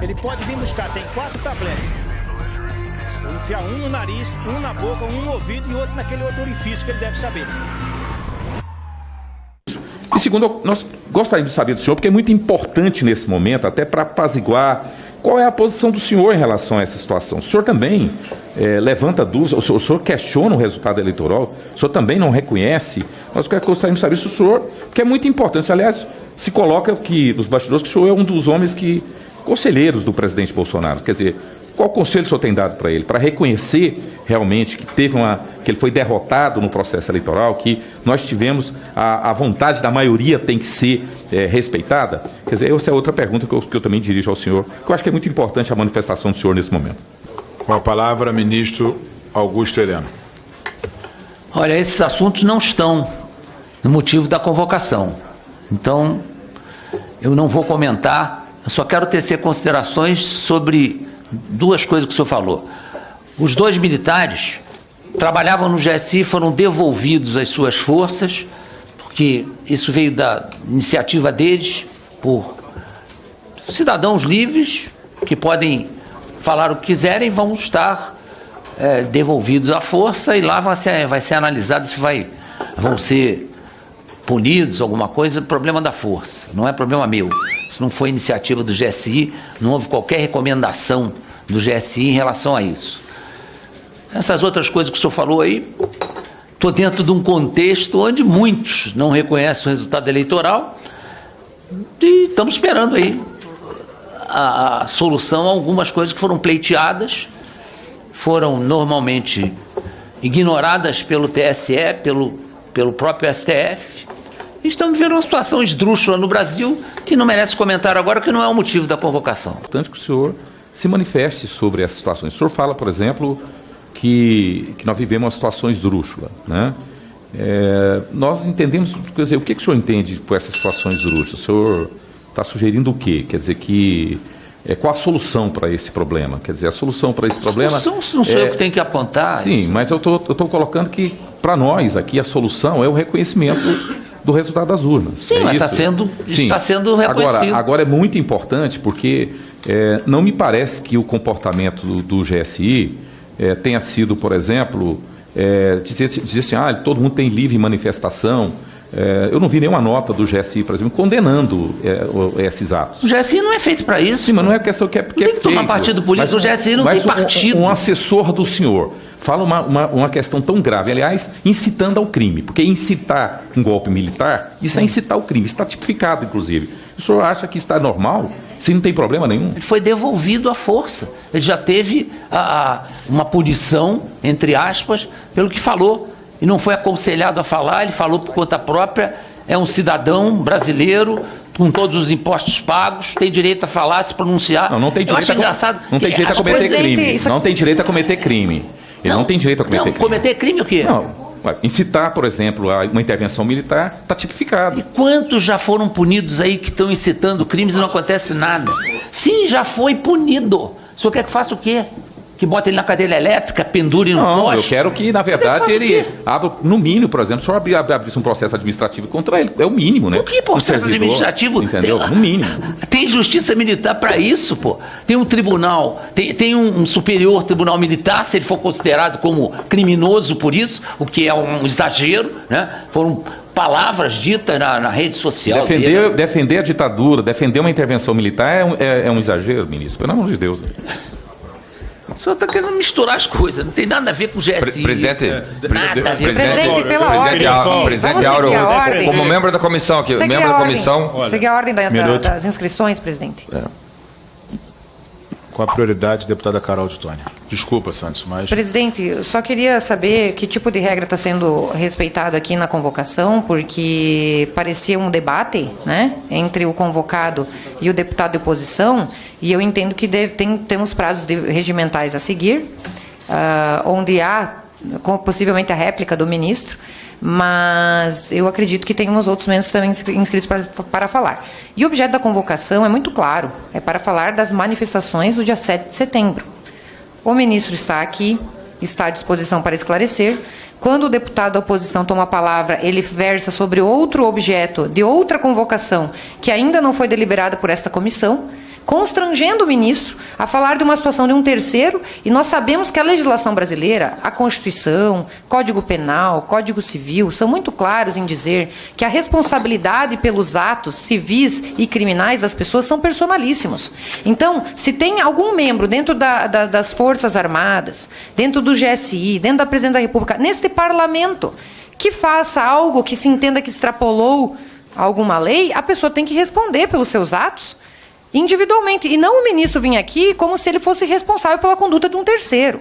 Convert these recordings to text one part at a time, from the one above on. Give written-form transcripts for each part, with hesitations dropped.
Ele pode vir buscar, tem 4 tabletes. Vou enfiar um no nariz, um na boca, um no ouvido e outro naquele outro orifício que ele deve saber. E segundo, nós gostaríamos de saber do senhor, porque é muito importante nesse momento, até para apaziguar, qual é a posição do senhor em relação a essa situação. O senhor também levanta dúvidas, o senhor questiona o resultado eleitoral, o senhor também não reconhece. Nós gostaríamos de saber se o senhor, porque é muito importante, aliás, se coloca que, nos bastidores, que o senhor é um dos homens conselheiros do presidente Bolsonaro. Quer dizer, qual conselho o senhor tem dado para ele? Para reconhecer realmente que que ele foi derrotado no processo eleitoral, que nós tivemos a vontade da maioria tem que ser respeitada? Quer dizer, essa é outra pergunta que eu também dirijo ao senhor, que eu acho que é muito importante a manifestação do senhor nesse momento. Com a palavra, ministro Augusto Heleno. Olha, esses assuntos não estão no motivo da convocação. Então, eu não vou comentar, eu só quero tecer considerações sobre 2 coisas que o senhor falou. Os 2 militares trabalhavam no GSI, foram devolvidos às suas forças, porque isso veio da iniciativa deles, por cidadãos livres, que podem falar o que quiserem, vão estar devolvidos à força, e lá vai ser analisado se vão ser punidos, alguma coisa, problema da força, não é problema meu. Isso não foi iniciativa do GSI, não houve qualquer recomendação do GSI em relação a isso. Essas outras coisas que o senhor falou aí, estou dentro de um contexto onde muitos não reconhecem o resultado eleitoral e estamos esperando aí a solução a algumas coisas que foram pleiteadas, foram normalmente ignoradas pelo TSE, pelo próprio STF. Estamos vivendo uma situação esdrúxula no Brasil que não merece comentário agora, que não é o motivo da convocação. Importante que o senhor se manifeste sobre essas situações. O senhor fala, por exemplo, que nós vivemos uma situação esdrúxula, né? Nós entendemos, quer dizer, o que o senhor entende por essas situações esdrúxulas? O senhor está sugerindo o quê? Quer dizer, qual a solução para esse problema? Quer dizer, a solução para esse problema... A solução não sou eu que tenho que apontar. Sim, mas eu estou colocando que, para nós aqui, a solução é o reconhecimento do resultado das urnas. Sim, mas está sendo reconhecido. Agora é muito importante porque não me parece que o comportamento do GSI tenha sido, por exemplo, dizer assim, todo mundo tem livre manifestação. Eu não vi nenhuma nota do GSI, por exemplo, condenando esses atos. O GSI não é feito para isso. Sim, mas não é questão que é porque não tem que tomar partido político, o GSI não tem partido. Um assessor do senhor fala uma questão tão grave, aliás, incitando ao crime, porque incitar um golpe militar, isso é incitar o crime, está tipificado, inclusive. O senhor acha que está normal? Se não tem problema nenhum? Ele foi devolvido à força. Ele já teve uma punição, entre aspas, pelo que falou. E não foi aconselhado a falar, ele falou por conta própria, é um cidadão brasileiro, com todos os impostos pagos, tem direito a falar, se pronunciar. Não tem direito, não tem direito a cometer crime. Não tem direito a cometer crime. Ele não tem direito a cometer crime. Cometer crime o quê? Não. Incitar, por exemplo, uma intervenção militar, está tipificado. E quantos já foram punidos aí que estão incitando crimes e não acontece nada? Sim, já foi punido. O senhor quer que faça o quê? Que bota ele na cadeira elétrica, pendure no poste? Não, eu quero que, na verdade, ele abra, no mínimo, por exemplo, se o senhor abrisse um processo administrativo contra ele, é o mínimo, né? O que processo administrativo? Entendeu? No mínimo. Tem justiça militar para isso, pô. Tem um tribunal, tem um superior tribunal militar, se ele for considerado como criminoso por isso, o que é um exagero, né? Foram palavras ditas na rede social. Defender a ditadura, defender uma intervenção militar é um exagero, ministro, pelo amor de Deus. O senhor está querendo misturar as coisas, não tem nada a ver com o GSI. Presidente, nada a ver. Presidente, pela ordem. Presidente Auro, como membro da comissão aqui, membro da comissão. Seguir a ordem das inscrições, presidente. Com a prioridade, deputada Carol de Tônia. Desculpa, Santos, mas... Presidente, eu só queria saber que tipo de regra está sendo respeitado aqui na convocação, porque parecia um debate, né, entre o convocado e o deputado de oposição, e eu entendo que temos prazos regimentais a seguir, onde há possivelmente a réplica do ministro, mas eu acredito que tem uns outros membros também inscritos para falar. E o objeto da convocação é muito claro, é para falar das manifestações do dia 7 de setembro. O ministro está aqui, está à disposição para esclarecer. Quando o deputado da oposição toma a palavra, ele versa sobre outro objeto de outra convocação que ainda não foi deliberada por esta comissão. constrangendo o ministro a falar de uma situação de um terceiro, e nós sabemos que a legislação brasileira, a Constituição, Código Penal, Código Civil, são muito claros em dizer que a responsabilidade pelos atos civis e criminais das pessoas são personalíssimos. Então, se tem algum membro dentro das Forças Armadas, dentro do GSI, dentro da Presidência da República, neste parlamento, que faça algo que se entenda que extrapolou alguma lei, a pessoa tem que responder pelos seus atos individualmente. E não o ministro vir aqui como se ele fosse responsável pela conduta de um terceiro.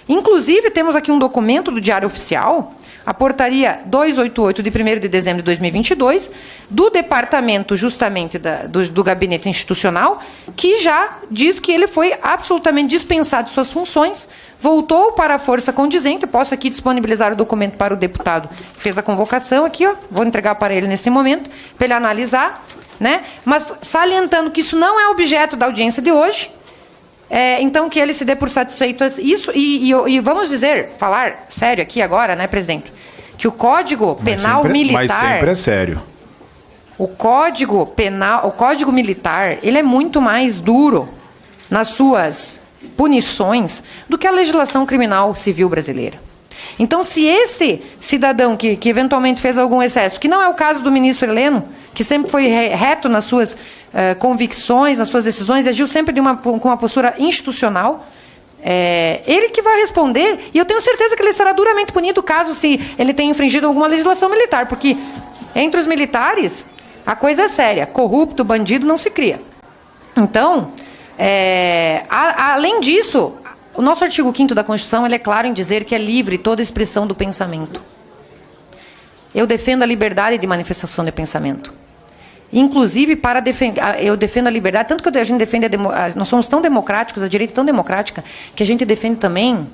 Inclusive, temos aqui um documento do Diário Oficial, a portaria 288 de 1º de dezembro de 2022, do departamento justamente do gabinete institucional, que já diz que ele foi absolutamente dispensado de suas funções, voltou para a força condizente. Posso aqui disponibilizar o documento para o deputado que fez a convocação, aqui, ó, vou entregar para ele nesse momento, para ele analisar, né? Mas salientando que isso não é objeto da audiência de hoje, então que ele se dê por satisfeito isso, e vamos falar sério aqui agora, né, presidente, que o Código Penal Militar... Mas sempre é sério. O Código Penal, o Código Militar, ele é muito mais duro nas suas punições do que a legislação criminal civil brasileira. Então, se esse cidadão que eventualmente fez algum excesso, que não é o caso do ministro Heleno, que sempre foi reto nas suas convicções, nas suas decisões, agiu sempre com uma postura institucional, ele que vai responder, e eu tenho certeza que ele será duramente punido caso se ele tenha infringido alguma legislação militar, porque entre os militares a coisa é séria, corrupto, bandido não se cria. Então, além disso, o nosso artigo 5º da Constituição, ele é claro em dizer que é livre toda expressão do pensamento. Eu defendo a liberdade de manifestação de pensamento. Inclusive, eu defendo a liberdade, tanto que a gente defende nós somos tão democráticos, a direita é tão democrática, que a gente defende também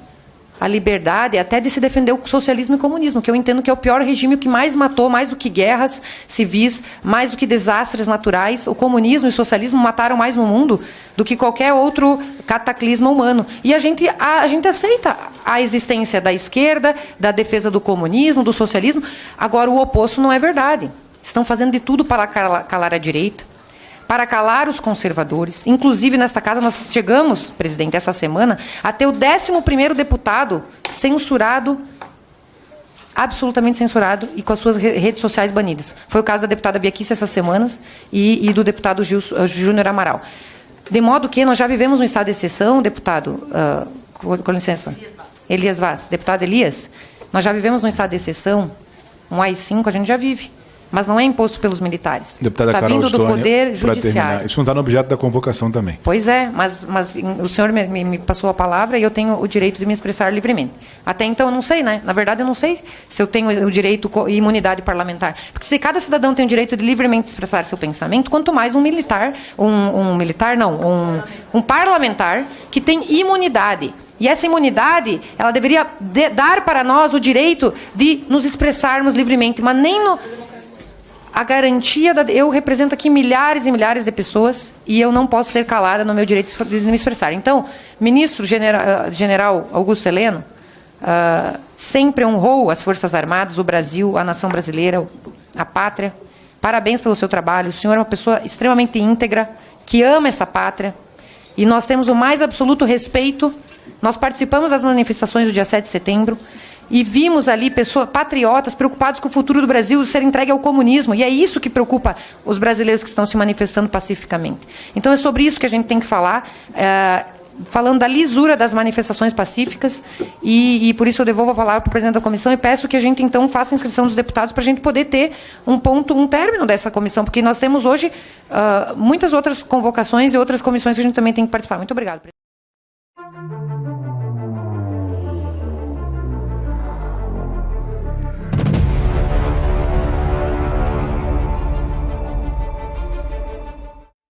a liberdade até de se defender o socialismo e o comunismo, que eu entendo que é o pior regime, o que mais matou, mais do que guerras civis, mais do que desastres naturais. O comunismo e o socialismo mataram mais no mundo do que qualquer outro cataclisma humano. E a gente aceita a existência da esquerda, da defesa do comunismo, do socialismo. Agora, o oposto não é verdade. Estão fazendo de tudo para calar a direita, para calar os conservadores. Inclusive, nesta casa, nós chegamos, presidente, essa semana, a ter o 11º deputado censurado, absolutamente censurado, e com as suas redes sociais banidas. Foi o caso da deputada Bia Kicis essas semanas e do deputado Júnior Amaral. De modo que nós já vivemos um estado de exceção, deputado, com licença, Elias Vaz. Deputado Elias, nós já vivemos um estado de exceção, um AI-5 a gente já vive. Mas não é imposto pelos militares. Deputada está Carol vindo do Poder Judiciário. Isso não está no objeto da convocação também. Pois é, mas o senhor me passou a palavra e eu tenho o direito de me expressar livremente. Até então eu não sei, né? Na verdade eu não sei se eu tenho o direito e imunidade parlamentar. Porque se cada cidadão tem o direito de livremente expressar seu pensamento, quanto mais um parlamentar que tem imunidade. E essa imunidade, ela deveria dar para nós o direito de nos expressarmos livremente, mas nem a garantia eu represento aqui milhares e milhares de pessoas e eu não posso ser calada no meu direito de me expressar. Então, ministro general Augusto Heleno sempre honrou as Forças Armadas, o Brasil, a nação brasileira, a pátria. Parabéns pelo seu trabalho. O senhor é uma pessoa extremamente íntegra, que ama essa pátria. E nós temos o mais absoluto respeito. Nós participamos das manifestações do dia 7 de setembro e vimos ali pessoas, patriotas, preocupados com o futuro do Brasil ser entregue ao comunismo. E é isso que preocupa os brasileiros que estão se manifestando pacificamente. Então é sobre isso que a gente tem que falar, falando da lisura das manifestações pacíficas, e por isso eu devolvo a palavra para o presidente da comissão e peço que a gente, então, faça a inscrição dos deputados para a gente poder ter um término dessa comissão, porque nós temos hoje muitas outras convocações e outras comissões que a gente também tem que participar. Muito obrigado, presidente.